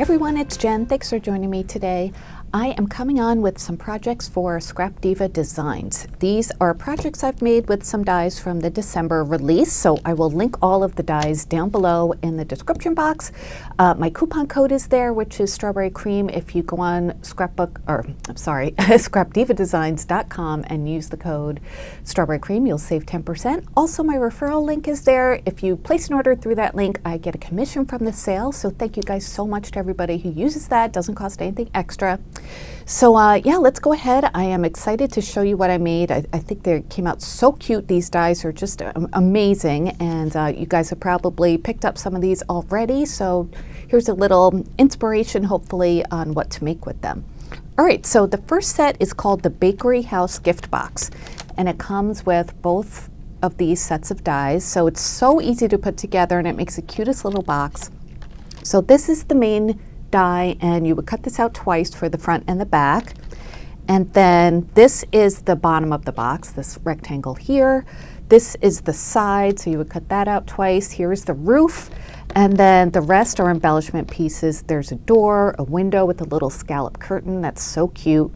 everyone, it's Jen. Thanks for joining me today. I am coming on with some projects for Scrap Diva Designs. These are projects I've made with some dies from the December release, so I will link all of the dies down below in the description box. My coupon code is there, which is Strawberry Cream. If you go on scrapdivadesigns.com and use the code Strawberry Cream, you'll save 10%. Also, my referral link is there. If you place an order through that link, I get a commission from the sale, so thank you guys so much to everybody who uses that. It doesn't cost anything extra. So yeah, let's go ahead. I am excited to show you what I made. I think they came out so cute. These dies are just amazing, and you guys have probably picked up some of these already. So here's a little inspiration, hopefully, on what to make with them. All right, so the first set is called the Bakery House Gift Box, and it comes with both of these sets of dies. So it's so easy to put together, and it makes the cutest little box. So this is the main die, and you would cut this out twice for the front and the back. And then this is the bottom of the box, this rectangle here. This is the side, so you would cut that out twice. Here's the roof, and then the rest are embellishment pieces. There's a door, a window with a little scallop curtain, that's so cute.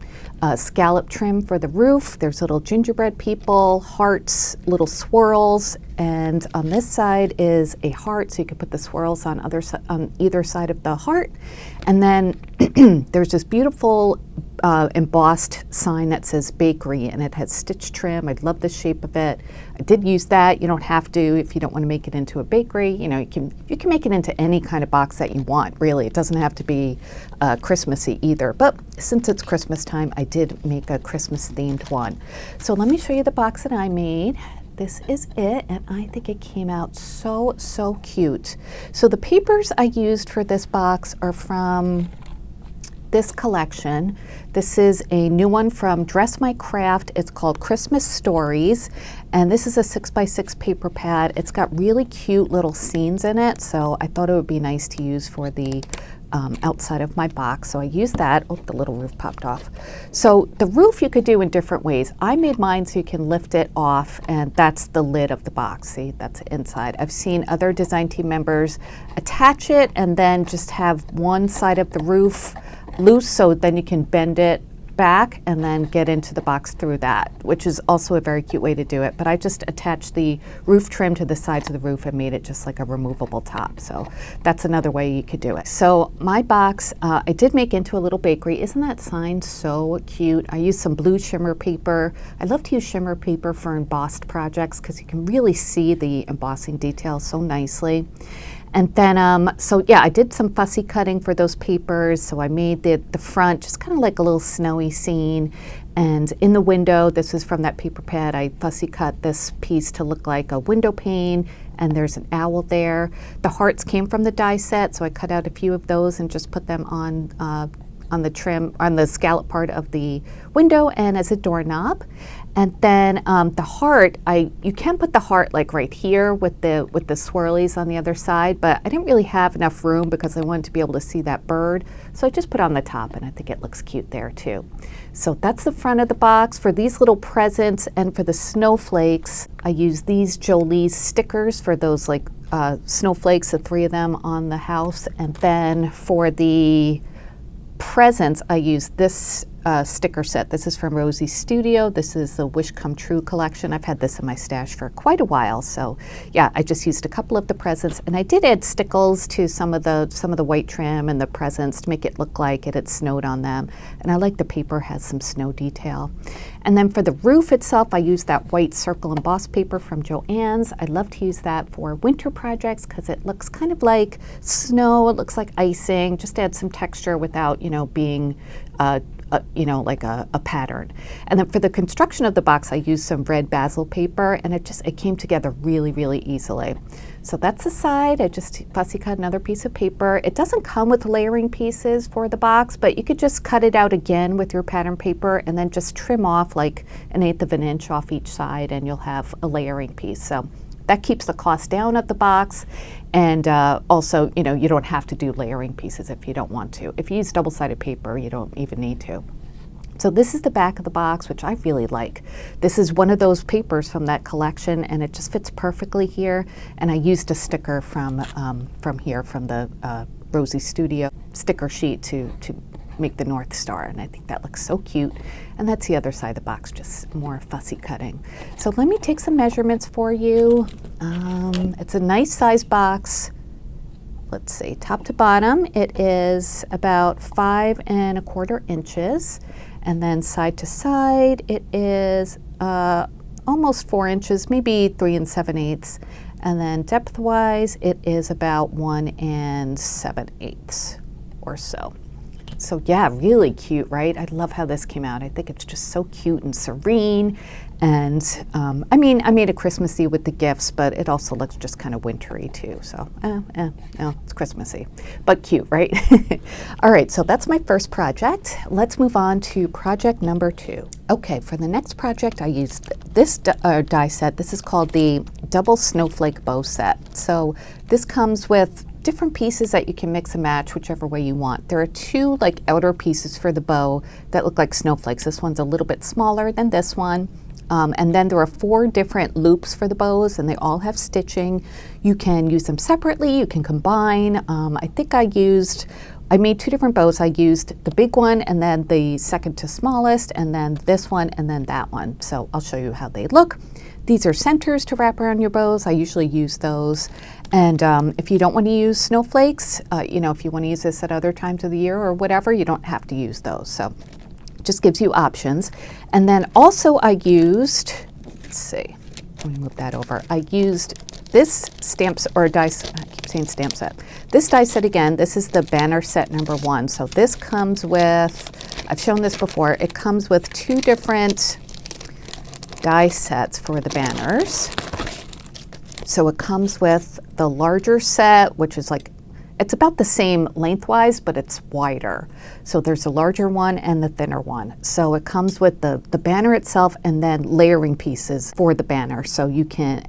Scallop trim for the roof. There's little gingerbread people, hearts, little swirls, and on this side is a heart, so you could put the swirls on either side of the heart. And then there's this beautiful embossed sign that says bakery, and it has stitch trim. I love the shape of it. I did use that. You don't have to if you don't want to make it into a bakery. You know, you can make it into any kind of box that you want, really. It doesn't have to be Christmassy either. But since it's Christmas time, I did make a Christmas themed one. So let me show you the box that I made. This is it, and I think it came out so cute. So the papers I used for this box are from this collection. This is a new one from Dress My Craft. It's called Christmas Stories, and this is a 6x6 paper pad. It's got really cute little scenes in it, so I thought it would be nice to use for the outside of my box. So I used that. Oh, the little roof popped off. So the roof you could do in different ways. I made mine so you can lift it off, and that's the lid of the box. See, that's inside. I've seen other design team members attach it and then just have one side of the roof loose, so then you can bend it back and then get into the box through that, which is also a very cute way to do it. But I just attached the roof trim to the sides of the roof and made it just like a removable top. So that's another way you could do it. So my box, I did make into a little bakery. Isn't that sign so cute? I used some blue shimmer paper. I love to use shimmer paper for embossed projects because you can really see the embossing detail so nicely. And then, so yeah, I did some fussy cutting for those papers. So I made the front just kind of like a little snowy scene. And in the window, this is from that paper pad, I fussy cut this piece to look like a window pane. And there's an owl there. The hearts came from the die set, so I cut out a few of those and just put them on the trim, on the scallop part of the window and as a doorknob. And then the heart, you can put the heart like right here with the swirlies on the other side, but I didn't really have enough room because I wanted to be able to see that bird. So I just put it on the top, and I think it looks cute there too. So that's the front of the box. For these little presents and for the snowflakes, I use these Jolie's stickers for those like snowflakes, the 3 of them on the house. And then for the presents, I use this sticker set. This is from Rosie's Studio. This is the Wish Come True collection. I've had this in my stash for quite a while. So yeah, I just used a couple of the presents, and I did add stickles to some of the white trim and the presents to make it look like it had snowed on them. And I like the paper has some snow detail. And then for the roof itself, I used that white circle embossed paper from Joann's. I love to use that for winter projects because it looks kind of like snow. It looks like icing. Just add some texture without, you know, being like a pattern. And then for the construction of the box, I used some red basil paper, and it came together really easily. So that's the side. I just fussy cut another piece of paper. It doesn't come with layering pieces for the box, but you could just cut it out again with your pattern paper and then just trim off like 1/8 of an inch off each side, and you'll have a layering piece. So that keeps the cost down of the box, and also, you know, you don't have to do layering pieces if you don't want to. If you use double-sided paper, you don't even need to. So this is the back of the box, which I really like. This is one of those papers from that collection, and it just fits perfectly here. And I used a sticker from here, from the Rosie Studio. sticker sheet to make the North Star, and I think that looks so cute. And that's the other side of the box, just more fussy cutting. So let me take some measurements for you. It's a nice size box. Let's see, top to bottom, it is about 5 1/4 inches. And then side to side, it is almost 4 inches, maybe 3 7/8. And then depth-wise, it is about 1 7/8 or so. So yeah, really cute, right? I love how this came out. I think it's just so cute and serene. And I mean, I made it Christmassy with the gifts, but it also looks just kind of wintry too. So, no, it's Christmassy, but cute, right? All right, so that's my first project. Let's move on to project number 2. Okay, for the next project, I used this die set. This is called the Double Snowflake Bow Set. So this comes with different pieces that you can mix and match whichever way you want. There are 2 like outer pieces for the bow that look like snowflakes. This one's a little bit smaller than this one. And then there are 4 different loops for the bows, and they all have stitching. You can use them separately, you can combine. I think I made 2 different bows. I used the big one and then the second to smallest, and then this one and then that one. So I'll show you how they look. These are centers to wrap around your bows. I usually use those. And if you don't want to use snowflakes, you know, if you want to use this at other times of the year or whatever, you don't have to use those. So it just gives you options. And then also I used, let's see, let me move that over. I used this stamps or dice, I keep saying stamp set. This die set again, this is the banner set number 1. So this comes with, I've shown this before, it comes with 2 different die sets for the banners. So it comes with the larger set, which is like, it's about the same lengthwise, but it's wider. So there's a larger one and the thinner one. So it comes with the banner itself and then layering pieces for the banner. So you can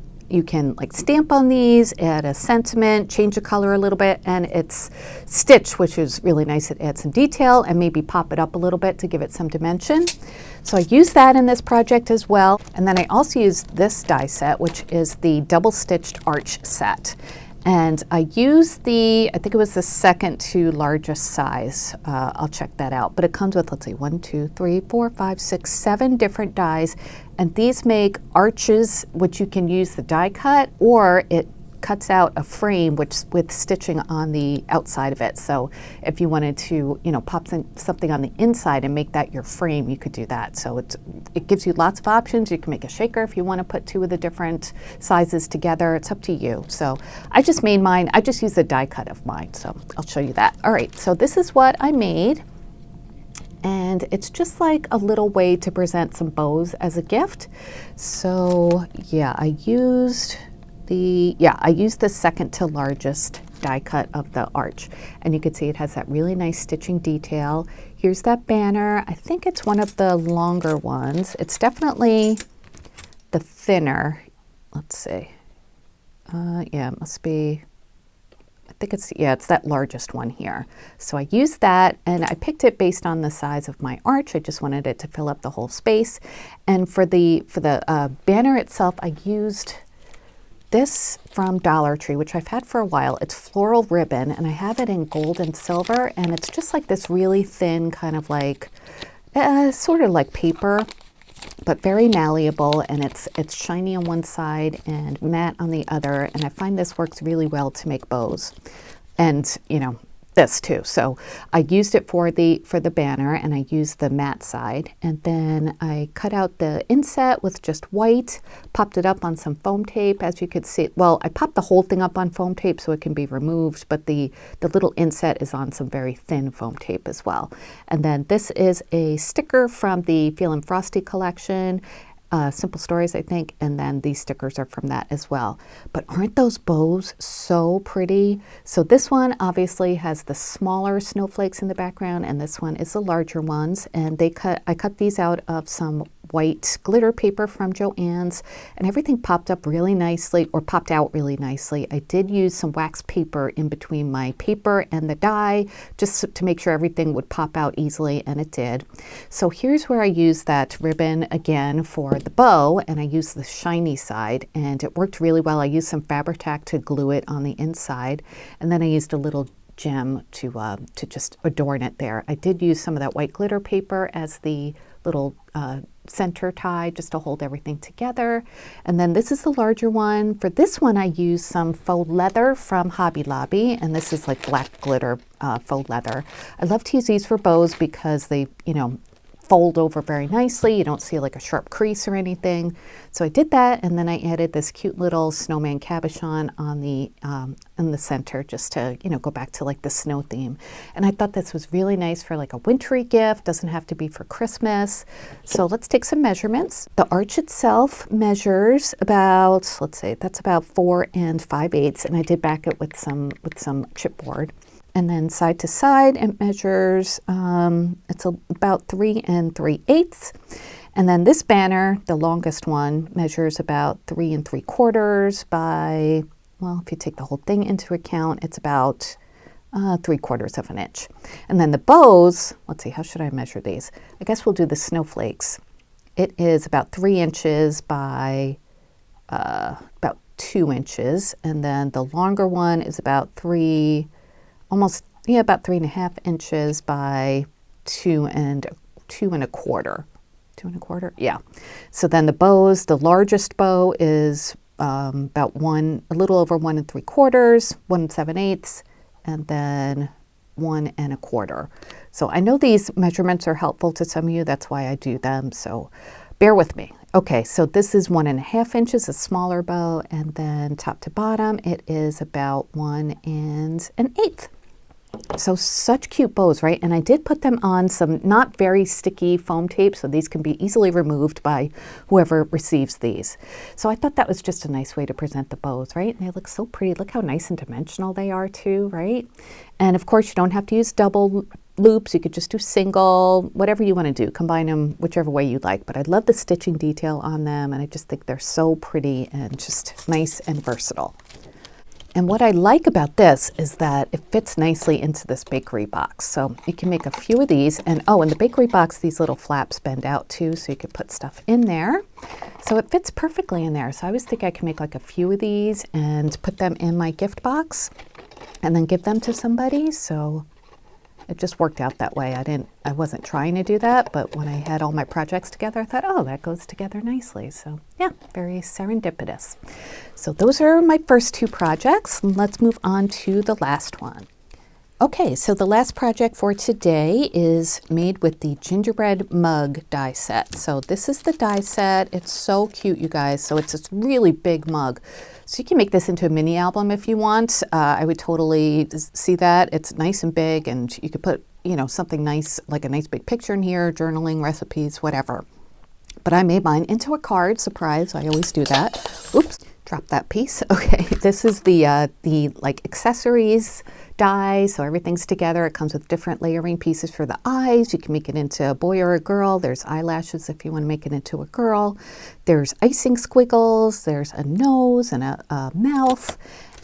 like stamp on these, add a sentiment, change the color a little bit, and it's stitched, which is really nice. It adds some detail and maybe pop it up a little bit to give it some dimension. So I used that in this project as well. And then I also used this die set, which is the double stitched arch set. And I used I think it was the second to largest size. I'll check that out. But it comes with, let's see, 1, 2, 3, 4, 5, 6, 7 different dies. And these make arches, which you can use the die cut, or it cuts out a frame with stitching on the outside of it. So if you wanted to, you know, pop something on the inside and make that your frame, you could do that. So it gives you lots of options. You can make a shaker if you want to put 2 of the different sizes together. It's up to you. So I just made mine. I just used the die cut of mine. So I'll show you that. All right, so this is what I made. And it's just like a little way to present some bows as a gift. So yeah, I used the second to largest die cut of the arch. And you can see it has that really nice stitching detail. Here's that banner. I think it's one of the longer ones. It's definitely the thinner. Let's see. Yeah, it must be, I think it's that largest one here. So I used that, and I picked it based on the size of my arch. I just wanted it to fill up the whole space. And for the banner itself, I used this from Dollar Tree, which I've had for a while. It's floral ribbon, and I have it in gold and silver, and it's just like this really thin kind of like, sort of like paper, but very malleable, and it's shiny on one side and matte on the other, and I find this works really well to make bows. And, you know, this too. So I used it for the banner, and I used the matte side, and then I cut out the inset with just white, popped it up on some foam tape, as you could see. Well, I popped the whole thing up on foam tape so it can be removed, but the little inset is on some very thin foam tape as well. And then this is a sticker from the Feelin' Frosty collection. Simple Stories, I think, and then these stickers are from that as well. But aren't those bows so pretty? So this one obviously has the smaller snowflakes in the background, and this one is the larger ones. And I cut these out of some white glitter paper from Joann's, and everything popped up really nicely, or popped out really nicely. I did use some wax paper in between my paper and the die, just to make sure everything would pop out easily, and it did. So here's where I used that ribbon again for the bow, and I used the shiny side, and it worked really well. I used some Fabri-Tac to glue it on the inside, and then I used a little gem to just adorn it there. I did use some of that white glitter paper as the little center tie just to hold everything together. And then this is the larger one. For this one, I used some faux leather from Hobby Lobby, and this is like black glitter faux leather. I love to use these for bows because they, fold over very nicely. You don't see like a sharp crease or anything. So I did that, and then I added this cute little snowman cabochon on the in the center just to go back to like the snow theme. And I thought this was really nice for like a wintry gift. Doesn't have to be for Christmas. So let's take some measurements. The arch itself measures about, let's say that's about 4 5/8, and I did back it with some chipboard. And then side to side, it measures, it's about 3 3/8. And then this banner, the longest one, measures about 3 3/4 by, well, if you take the whole thing into account, it's about 3/4 of an inch. And then the bows, let's see, how should I measure these? I guess we'll do the snowflakes. It is about 3 inches by about 2 inches. And then the longer one is about about 3.5 inches by 2 1/4. 2 1/4, yeah. So then the bows, the largest bow is about a little over 1 3/4, 1 7/8, and then 1 1/4. So I know these measurements are helpful to some of you. That's why I do them. So bear with me. Okay, so this is 1 1/2 inches, a smaller bow, and then top to bottom, it is about 1 1/8. So such cute bows, right? And I did put them on some not very sticky foam tape, so these can be easily removed by whoever receives these. So I thought that was just a nice way to present the bows, right? And they look so pretty. Look how nice and dimensional they are too, right? And of course, you don't have to use double loops. You could just do single, whatever you want to do. Combine them whichever way you like. But I love the stitching detail on them, and I just think they're so pretty and just nice and versatile. And what I like about this is that it fits nicely into this bakery box. So you can make a few of these. And oh, in the bakery box, these little flaps bend out too, so you could put stuff in there. So it fits perfectly in there. So I always think I can make like a few of these and put them in my gift box and then give them to somebody. So it just worked out that way. I wasn't trying to do that, but when I had all my projects together, I thought, oh, that goes together nicely. So yeah, very serendipitous. So those are my first 2 projects. Let's move on to the last one. Okay, so the last project for today is made with the gingerbread mug die set. So this is the die set. It's so cute, you guys. So it's this really big mug. So you can make this into a mini album if you want. I would totally see that. It's nice and big, and you could put, something nice, like a nice big picture in here, journaling, recipes, whatever. But I made mine into a card, surprise. I always do that. Oops, dropped that piece. Okay, this is the like accessories die, so everything's together. It comes with different layering pieces for the eyes. You can make it into a boy or a girl. There's eyelashes if you want to make it into a girl. There's icing squiggles. There's a nose and a mouth.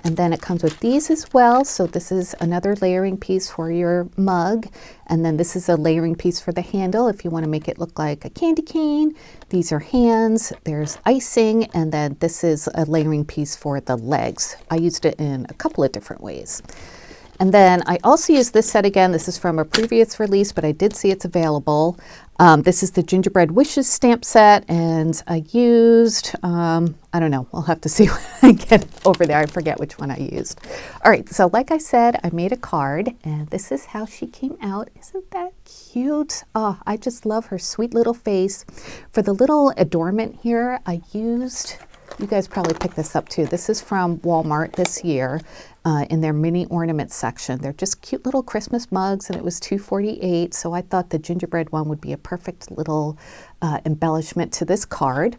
And then it comes with these as well. So this is another layering piece for your mug. And then this is a layering piece for the handle if you want to make it look like a candy cane. These are hands, there's icing, and then this is a layering piece for the legs. I used it in a couple of different ways. And then I also used this set again. This is from a previous release, but I did see it's available. This is the Gingerbread Wishes stamp set, and I used, I don't know, I'll have to see when I get over there. I forget which one I used. All right, so like I said, I made a card, and this is how she came out. Isn't that cute? Oh, I just love her sweet little face. For the little adornment here, I used, you guys probably picked this up too. This is from Walmart this year. In their mini ornament section. They're just cute little Christmas mugs, and it was $2.48, so I thought the gingerbread one would be a perfect little embellishment to this card.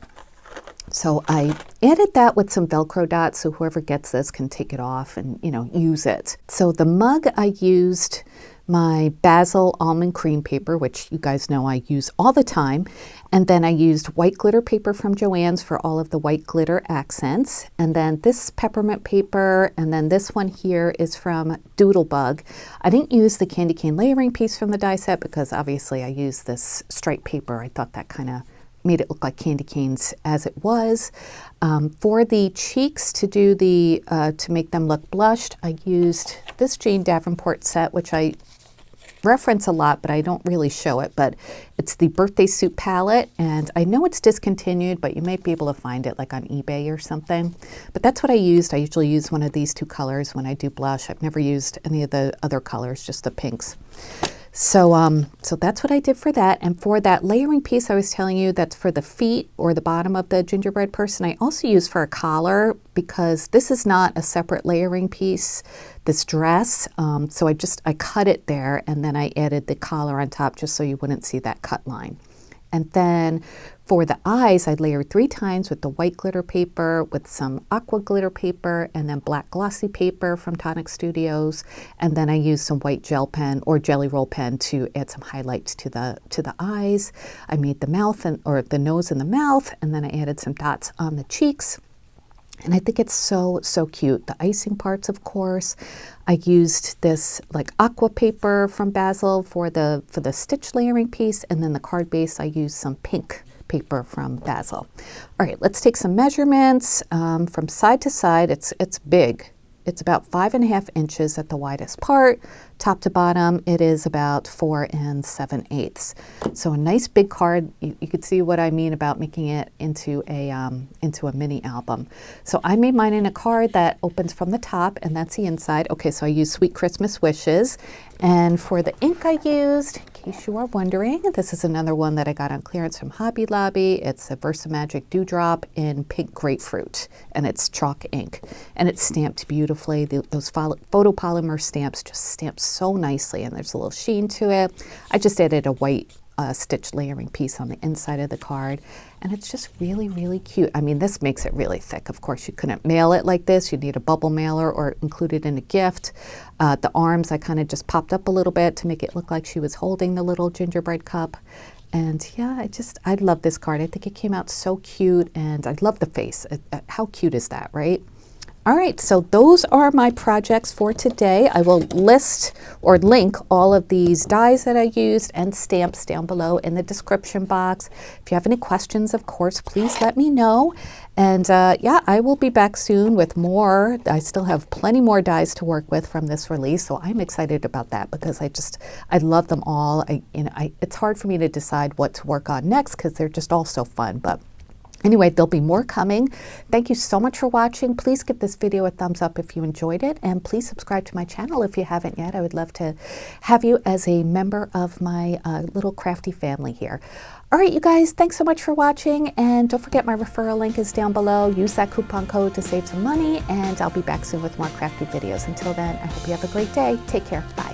So I added that with some Velcro dots, so whoever gets this can take it off and, use it. So the mug, I used my basil almond cream paper, which you guys know I use all the time. And then I used white glitter paper from Joann's for all of the white glitter accents. And then this peppermint paper, and then this one here is from Doodlebug. I didn't use the candy cane layering piece from the die set because obviously I used this striped paper. I thought that kind of made it look like candy canes as it was. For the cheeks, to do the to make them look blushed, I used this Jane Davenport set, which I reference a lot, but I don't really show it. But it's the Birthday Suit palette, and I know it's discontinued, but you might be able to find it like on eBay or something. But that's what I used. I usually use one of these two colors when I do blush. I've never used any of the other colors, just the pinks. So so that's what I did for that. And for that layering piece I was telling you, that's for the feet or the bottom of the gingerbread person, I also use for a collar, because this is not a separate layering piece, this dress. So I cut it there, and then I added the collar on top just so you wouldn't see that cut line. And then for the eyes, I layered 3 times with the white glitter paper, with some aqua glitter paper, and then black glossy paper from Tonic Studios. And then I used some white gel pen or jelly roll pen to add some highlights to the eyes. I made the mouth or the nose and the mouth, and then I added some dots on the cheeks. And I think it's so, so cute. The icing parts, of course. I used this like aqua paper from Basil for the stitch layering piece, and then the card base, I used some pink paper from Basil. All right, let's take some measurements. From side to side, it's big. It's about 5.5 inches at the widest part. Top to bottom, it is about 4 7/8. So a nice big card. You could see what I mean about making it into a mini album. So I made mine in a card that opens from the top, and that's the inside. Okay, so I used Sweet Christmas Wishes. And for the ink I used, in case you are wondering, this is another one that I got on clearance from Hobby Lobby. It's a VersaMagic Dewdrop in pink grapefruit, and it's chalk ink. And it's stamped beautifully. Those photopolymer stamps just stamp so nicely, and there's a little sheen to it. I just added a white stitch layering piece on the inside of the card, and it's just really, really cute. I mean, this makes it really thick. Of course, you couldn't mail it like this. You'd need a bubble mailer or include it in a gift. The arms, I kind of just popped up a little bit to make it look like she was holding the little gingerbread cup. And yeah, I love this card. I think it came out so cute, and I love the face. How cute is that, right? All right, so those are my projects for today. I will list or link all of these dies that I used and stamps down below in the description box. If you have any questions, of course, please let me know. And yeah, I will be back soon with more. I still have plenty more dies to work with from this release, so I'm excited about that because I love them all. It's hard for me to decide what to work on next because they're just all so fun. But anyway, there'll be more coming. Thank you so much for watching. Please give this video a thumbs up if you enjoyed it, and please subscribe to my channel if you haven't yet. I would love to have you as a member of my little crafty family here. All right, you guys, thanks so much for watching, and don't forget my referral link is down below. Use that coupon code to save some money, and I'll be back soon with more crafty videos. Until then, I hope you have a great day. Take care. Bye.